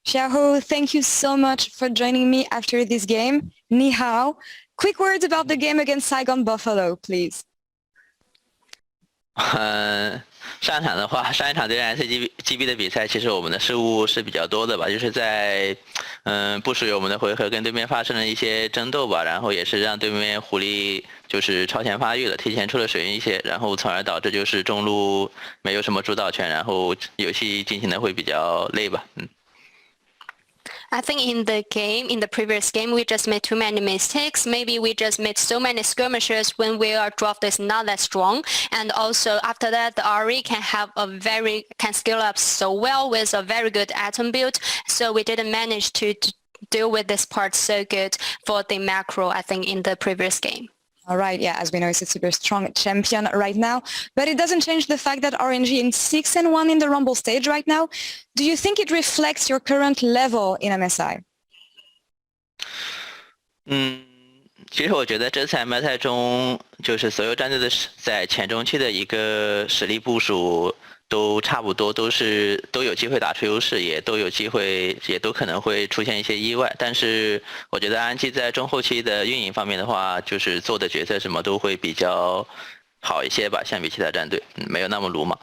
Xiaohu, thank you so much for joining me after this game. Ni hao. Quick words about the game against Saigon Buffalo, please. 上一场对 RNG 的比赛，其实我们的失误是比较多的吧，就是在不属于我们的回合跟对面发生了一些争斗吧，然后也是让对面狐狸就是超前发育了，提前出了水云一些，然后从而导致就是中路没有什么主导权，然后游戏进行的会比较累吧。I think in the previous game, we just made too many mistakes. Maybe we just made so many skirmishes when our draft is not that strong. And also after that, the RE can scale up so well with a very good atom build. So we didn't manage to deal with this part so good for the macro, I think, in the previous game. All right, yeah, as we know, it's a super strong champion right now, but it doesn't change the fact that RNG in 6-1 in the Rumble stage right now. Do you think it reflects your current level in MSI? 其实我觉得这次 MSI 中，就是所有战队的在前中期的一个实力部署都差不多，都有机会打出优势，也都可能会出现一些意外。但是我觉得RNG在中后期的运营方面的话，就是做的决策什么都会比较好一些吧，相比其他战队，没有那么鲁莽。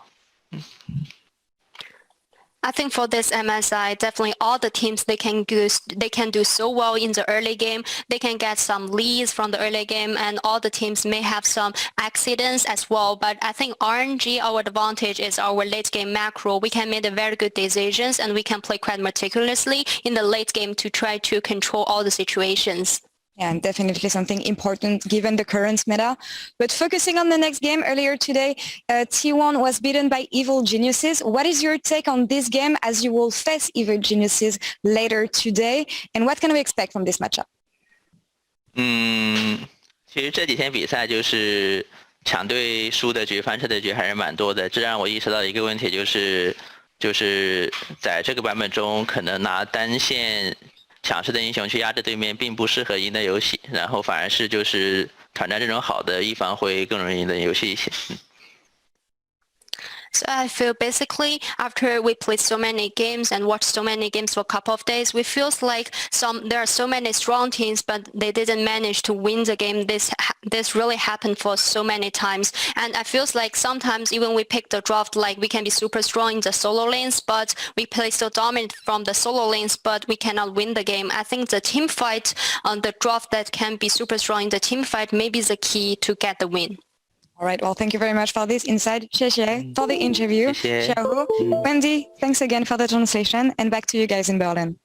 I think for this MSI, definitely all the teams, they can do so well in the early game. They can get some leads from the early game, and all the teams may have some accidents as well. But I think RNG, our advantage is our late game macro. We can make very good decisions, and we can play quite meticulously in the late game to try to control all the situations. Yeah, and definitely something important given the current meta. But focusing on the next game, earlier today, T1 was beaten by Evil Geniuses. What is your take on this game as you will face Evil Geniuses later today? And what can we expect from this matchup? 其实这几天比赛就是强队输的局、翻车的局还是蛮多的，这让我意识到一个问题，就是在这个版本中，可能拿单线强势的英雄去压制对面并不适合赢的游戏，然后反而是就是团战这种好的一方会更容易赢的游戏一些。So I feel basically after we played so many games and watched so many games for a couple of days, we feel like there are so many strong teams, but they didn't manage to win the game. This really happened for so many times, and I feel like sometimes even we pick the draft like we can be super strong in the solo lanes, but we play so dominant from the solo lanes, but we cannot win the game. I think the team fight on the draft that can be super strong in the team fight may be the key to get the win. All right, well, thank you very much for this insight, Xie, for the interview. Xiaohu, Wendy, thanks again for the translation, and back to you guys in Berlin.